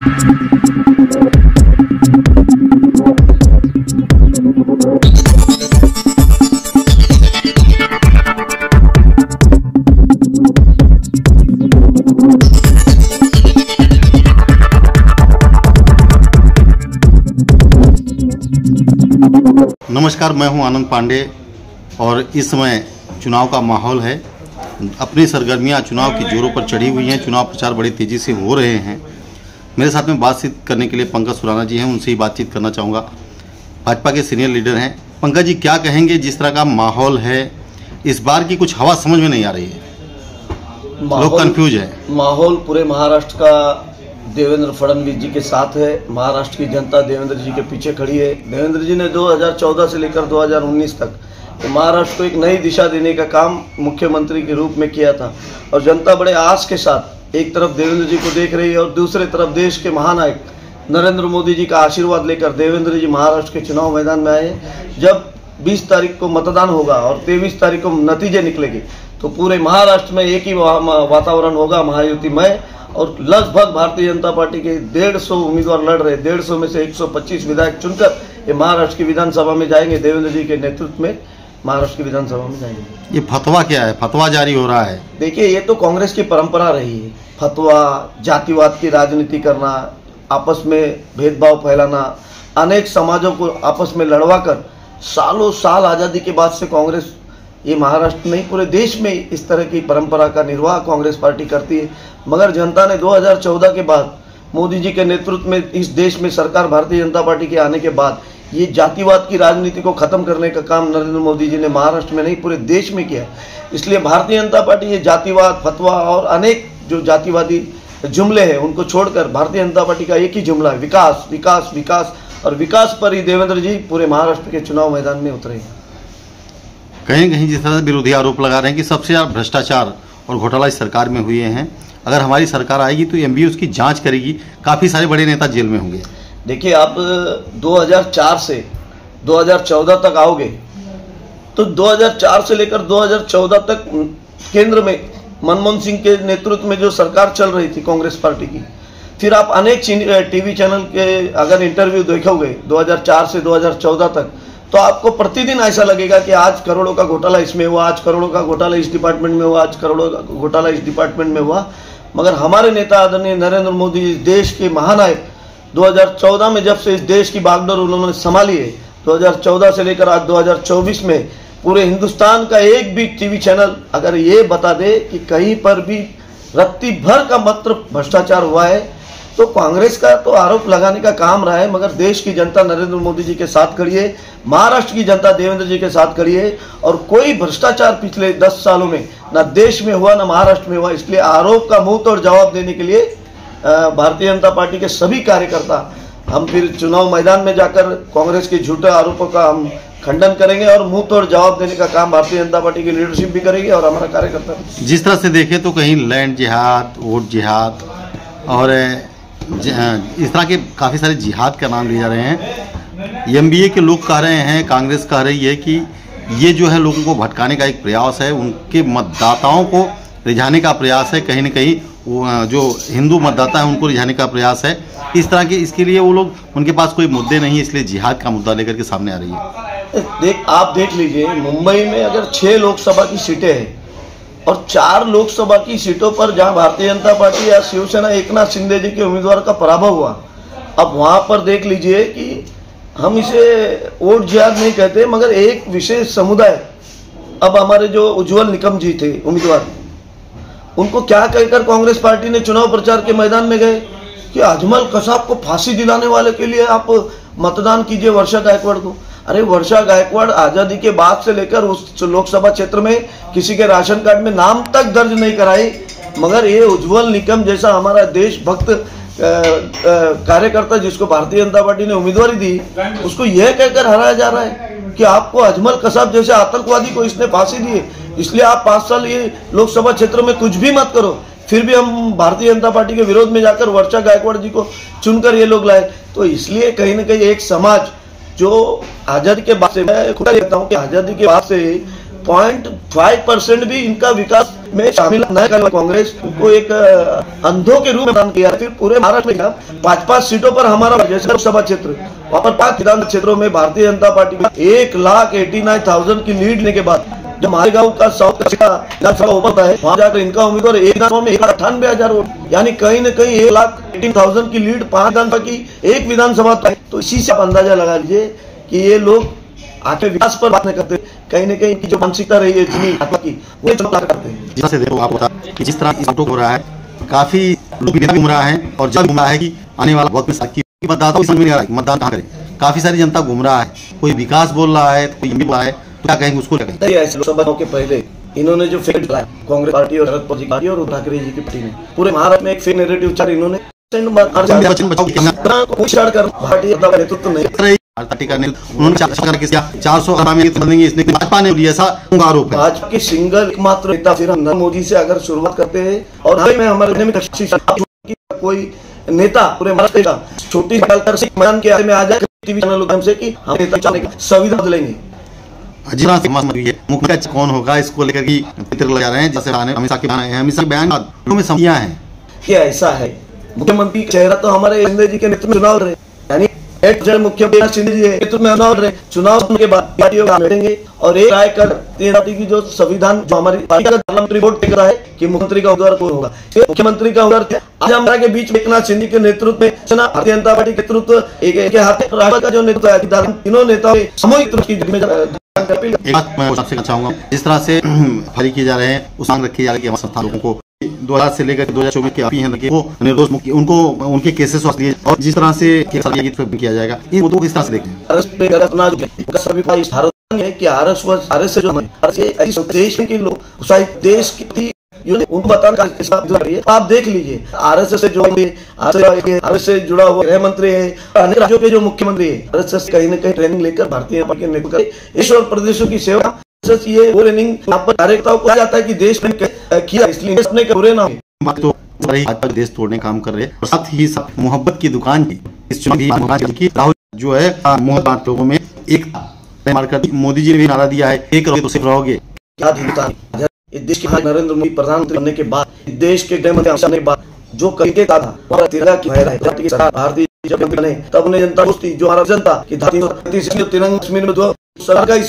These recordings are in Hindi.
नमस्कार, मैं हूं आनंद पांडे और इस समय चुनाव का माहौल है। अपनी सरगर्मियां चुनाव की जोरों पर चढ़ी हुई हैं। चुनाव प्रचार बड़ी तेज़ी से हो रहे हैं। मेरे साथ में बातचीत करने के लिए पंकज सुराना जी हैं, उनसे ही बातचीत करना चाहूँगा। भाजपा के सीनियर लीडर हैं। पंकज जी, क्या कहेंगे, जिस तरह का माहौल है इस बार की कुछ हवा समझ में नहीं आ रही है, लोग कन्फ्यूज है। माहौल पूरे महाराष्ट्र का देवेंद्र फडणवीस जी के साथ है। महाराष्ट्र की जनता देवेंद्र जी के पीछे खड़ी है। देवेंद्र जी ने 2014 से लेकर 2019 तक महाराष्ट्र को एक नई दिशा देने का काम मुख्यमंत्री के रूप में किया था और जनता बड़े आस के साथ एक तरफ देवेंद्र जी को देख रही है और दूसरी तरफ देश के महानायक नरेंद्र मोदी जी का आशीर्वाद लेकर देवेंद्र जी महाराष्ट्र के चुनाव मैदान में आए। जब 20 तारीख को मतदान होगा और 23 तारीख को नतीजे निकलेंगे तो पूरे महाराष्ट्र में एक ही वातावरण होगा महायुतिमय और लगभग भारतीय जनता पार्टी के 150 उम्मीदवार लड़ रहे। 150 में से 125 विधायक चुनकर ये महाराष्ट्र की विधानसभा में जाएंगे। देवेंद्र जी के नेतृत्व में महाराष्ट्र की विधानसभा में जाएंगे। ये फतवा क्या है? फतवा जारी हो रहा है। देखिए, ये तो कांग्रेस की परंपरा रही है। फतवा, जातिवाद की राजनीति करना, आपस में भेदभाव फैलाना, अनेक समाजों को आपस में लड़वा कर सालों साल आज़ादी के बाद से कांग्रेस, ये महाराष्ट्र नहीं पूरे देश में इस तरह की परंपरा का निर्वाह कांग्रेस पार्टी करती है। मगर जनता ने 2014 के बाद मोदी जी के नेतृत्व में इस देश में सरकार भारतीय जनता पार्टी के आने के बाद ये जातिवाद की राजनीति को खत्म करने का काम नरेंद्र मोदी जी ने महाराष्ट्र में नहीं पूरे देश में किया। इसलिए भारतीय जनता पार्टी ये जातिवाद, फतवा और अनेक जो जातिवादी जुमले हैं उनको छोड़कर भारतीय जनता पार्टी का एक ही जुमला है, विकास विकास विकास, और विकास पर ही देवेंद्र जी पूरे महाराष्ट्र के चुनाव मैदान में उतरे। कहीं कहीं जिस तरह से विरोधी आरोप लगा रहे हैं कि सबसे ज़्यादा भ्रष्टाचार और घोटाला इस सरकार में हुए हैं, अगर हमारी सरकार आएगी तो एमबीए उसकी जांच करेगी, काफ़ी सारे बड़े नेता जेल में होंगे। देखिए, आप 2004 से 2014 तक आओगे तो 2004 से लेकर 2014 तक केंद्र में मनमोहन सिंह के नेतृत्व में जो सरकार चल रही थी कांग्रेस पार्टी की, फिर आप अनेक टीवी चैनल के अगर इंटरव्यू देखोगे 2004 से 2014 तक तो आपको प्रतिदिन ऐसा लगेगा कि आज करोड़ों का घोटाला इसमें हुआ, आज करोड़ों का घोटाला इस डिपार्टमेंट में हुआ, आज करोड़ों का घोटाला इस डिपार्टमेंट में हुआ। मगर हमारे नेता आदरणीय नरेंद्र मोदी, देश के महानायक, 2014 में जब से इस देश की बागडोर उन्होंने संभाली है, 2014 से लेकर आज 2024 में पूरे हिंदुस्तान का एक भी टीवी चैनल अगर ये बता दे कि कहीं पर भी रत्ती भर का मात्र भ्रष्टाचार हुआ है तो कांग्रेस का तो आरोप लगाने का काम रहा है। मगर देश की जनता नरेंद्र मोदी जी के साथ खड़ी है, महाराष्ट्र की जनता देवेंद्र जी के साथ खड़ी है और कोई भ्रष्टाचार पिछले 10 सालों में ना देश में हुआ ना महाराष्ट्र में हुआ। इसलिए आरोप का मुंह तोड़ जवाब देने के लिए भारतीय जनता पार्टी के सभी कार्यकर्ता हम फिर चुनाव मैदान में जाकर कांग्रेस के झूठे आरोपों का हम खंडन करेंगे और मुंह तोड़ जवाब देने का काम भारतीय जनता पार्टी की लीडरशिप भी करेगी और हमारा कार्यकर्ता। जिस तरह से देखें तो कहीं लैंड जिहाद, वोट जिहाद और इस तरह के काफ़ी सारे जिहाद का नाम लिए जा रहे हैं। एमबीए के लोग कह रहे हैं, कांग्रेस कह रही है कि ये जो है लोगों को भटकाने का एक प्रयास है, उनके मतदाताओं को रिझाने का प्रयास है, कहीं न कहीं जो हिंदू मतदाता है उनको रिझाने का प्रयास है। इस तरह के, इसके लिए वो लोग, उनके पास कोई मुद्दे नहीं है, इसलिए जिहाद का मुद्दा लेकर के सामने आ रही है। आप देख लीजिए, मुंबई में अगर 6 लोकसभा की सीटें हैं और 4 लोकसभा की सीटों पर जहां भारतीय जनता पार्टी या शिवसेना एकनाथ शिंदे जी के उम्मीदवार का पराभव हुआ, अब वहां पर देख लीजिए कि हम इसे वोट जिहाद नहीं कहते मगर एक विशेष समुदाय, अब हमारे जो उज्जवल निकम जी थे उम्मीदवार, उनको क्या कहकर कांग्रेस पार्टी ने चुनाव प्रचार के मैदान में गए कि अजमल कसाब को फांसी दिलाने वाले के लिए आप मतदान कीजिए वर्षा गायकवाड़ को। अरे वर्षा गायकवाड़ आज़ादी के बाद से लेकर उस लोकसभा क्षेत्र में किसी के राशन कार्ड में नाम तक दर्ज नहीं कराई, मगर ये उज्जवल निकम जैसा हमारा देशभक्त कार्यकर्ता जिसको भारतीय जनता पार्टी ने उम्मीदवारी दी, उसको यह कहकर हराया जा रहा है कि आपको अजमल कसाब जैसे आतंकवादी को इसने फांसी दी है, इसलिए आप 5 साल ये लोकसभा क्षेत्र में कुछ भी मत करो। फिर भी हम भारतीय जनता पार्टी के विरोध में जाकर वर्षा गायकवाड़ जी को चुनकर ये लोग लाए। तो इसलिए कहीं ना कहीं एक समाज जो आज़ादी के बाद से, मैं खुद कहता हूँ कि आज़ादी के बाद से 0.5% भी इनका विकास में शामिल न कर कांग्रेस को एक अंधों के रूप में काम किया। फिर पूरे महाराष्ट्र में 5-5 सीटों पर हमारा जैसे लोकसभा क्षेत्र वहां पर 5 विधान क्षेत्रों में भारतीय जनता पार्टी 1,89,000 की लीड लेने के बाद जब मालेगांव का साउथ का विधानसभा होता है वहां जाकर इनका उम्मीदवार एक विधानसभा में 1,98,000 वोट, यानी कहीं न कहीं 1,18,000 की लीड 5 विधानसभा की एक विधानसभा। तो इसी से आप अंदाजा लगा लीजिए कि ये लोग आके विकास पर बात नहीं करते, कहीं न कहीं की जो मानसिकता रही है इतनी की वो करते हैं। जिस से देखो आप बता कि जिस तरह इस हो रहा है, काफी लोग भी घूम रहा है और जब घूम रहा है कि आने वाला वक्त में की मतदाताओं समझ में नहीं आ रहा है मतदान कहाँ करें। काफी सारी जनता घूम रहा है, कोई विकास बोल रहा है, कोई बोल रहा है, क्या कहेंगे उसको? क्या कहेंगे? ऐसे लोकसभा के पहले इन्होंने जो फेक दिखाया कांग्रेस पार्टी और शरद पवार पार्टी और उद्धव ठाकरे जी की पार्टी ने पूरे महाराष्ट्र में एक फेक नैरेटिव चार इन्होंने नेतृत्व नहीं उन्होंने 400 इसने भाजपा ने लिया, ऐसा आरोप है। भाजपा की सिंगल एकमात्र नेता फिर हम नरेंद्र मोदी से अगर शुरुआत करते हैं और हमें कोई नेता पूरे महाराष्ट्र का छोटी मैदान के में आ जाए टीवी चैनल से कि हम नेता संविधान बदलेंगे। मुख्यमंत्री कौन होगा इसको लेकर की ले जा रहे हैं, जैसे हमेशा बयान में समझिया है क्या ऐसा है। मुख्यमंत्री चेहरा तो हमारे शिंदे जी के नेतृत्व में चुनाव रहे, यानी मुख्यमंत्री शिंदे जी नेतृत्व में चुनाव के बाद बैठेंगे और एक राय कर पार्टी की जो संविधान जो हमारी पार्लियामेंट्री बोर्ड टेक रहा है कि मुख्यमंत्री का उम्मीदवार कौन होगा। मुख्यमंत्री का उम्मीदवार आज हमारा के बीच में एकनाथ शिंदे के नेतृत्व में भारतीय जनता पार्टी के नेतृत्व एक हाथ राष्ट्र का जो नेतृत्व है तीनों नेताओं सामूहिक एक बात मैं आपसे चाहूंगा, जिस तरह से फायरिंग किए जा रहे हैं उस मांग रखी जा रही है कि हमारे संस्था लोगों को 2000 से लेकर 2024 के आरोपी हैं वो निर्दोष मुक्त उनको उनके केसेस लिए और जिस तरह से किया जाएगा इन मुद्दों को इस तरह से देखें कि लोग देश की उनको बताना आप देख लीजिए आरएसएस से आरएसएस से जुड़ा हुआ गृह मंत्री है, अन्य राज्यों के जो मुख्यमंत्री है आरएसएस कहीं न कहीं ट्रेनिंग लेकर भारतीय नेतृत्व ईश्वर प्रदेशों की सेवा ये ट्रेनिंग यहाँ पर कार्यकर्ताओं को जाता है कि देश में किया इसलिए अपने पूरे नाम तो देश तोड़ने काम कर रहे हैं और साथ ही साथ मोहब्बत की दुकान की इस चुनाव की राहुल जो है मोहब्बत लोगों में एक मोदी जी ने भी नारा दिया है एक रहोगे तो सिर्फ रहोगे। क्या देश के नरेंद्र मोदी प्रधानमंत्री बनने के बाद देश के गृह मंत्री बनने के बाद जो कहीं था भारतीय जब बने तब उन्हें जनता जो हमारा जनता की तिरंगा कश्मीर में सरकारी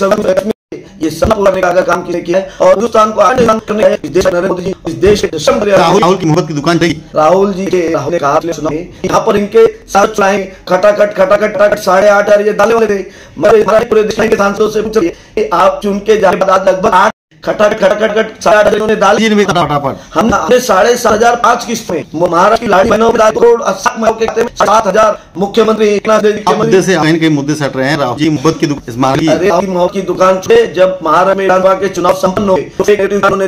ये सब करने का काम किया है और हिंदुस्तान को आगे करने है इस देश नरेंद्र मोदी इस देश के राहुल की मोहब्बत की दुकान थी। राहुल जी के ने कहा यहाँ पर इनके साथ चुनाए खटाखट 8.5 ये डाले वाले थे। मैं पूरे देश के सांसदों से पूछिए आप चुन के जाने बाद लगभग 8 खटाखट 8.5 डाल हम 7,500 किस्त में महाराष्ट्र की लाड़ी बहनों 7,000 मुख्यमंत्री मुद्दे से हट रहे हैं। राहुल जी मोहब्बत की दुकान से जब महाराष्ट्र में के चुनाव संपन्न हो गए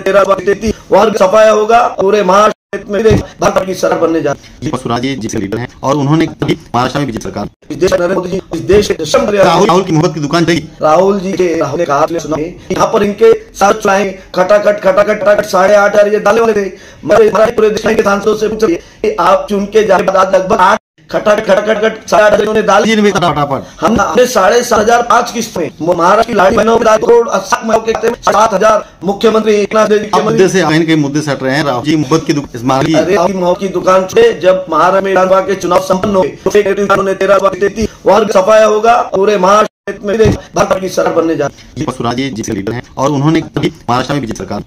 13 वर्ग सफाया होगा पूरे महाराष्ट्र में भाजपा की सरकार बनने जा रही है। स्वराज जी लीडर हैं और उन्होंने महाराष्ट्र में बीजेपी सरकार नरेंद्र मोदी जी इस देश के राहुल की मोहब्बत की दुकान थी। राहुल जी के ने कहा यहाँ पर इनके साथ चुनाए खटाखट 8.5 ये डाले वाले थे। मैं पूरे देश के सांसदों से पूछिए आप चुन के जाने बाद लगभग 8 खटाखट 8.5 डाल हम 7,500 किस्त में महाराष्ट्र की लाड़ी बहनों 7,000 मुख्यमंत्री मुद्दे से हट रहे हैं। राहुल जी मोहब्बत की दुकान से जब महाराष्ट्र के चुनाव संपन्न हो गए 13 वर्ग सफाया होगा पूरे महाराष्ट्र में भाजपा की सरकार बनने जा रही है। स्वराज जी लीडर हैं और उन्होंने महाराष्ट्र में बीजेपी सरकार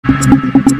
है।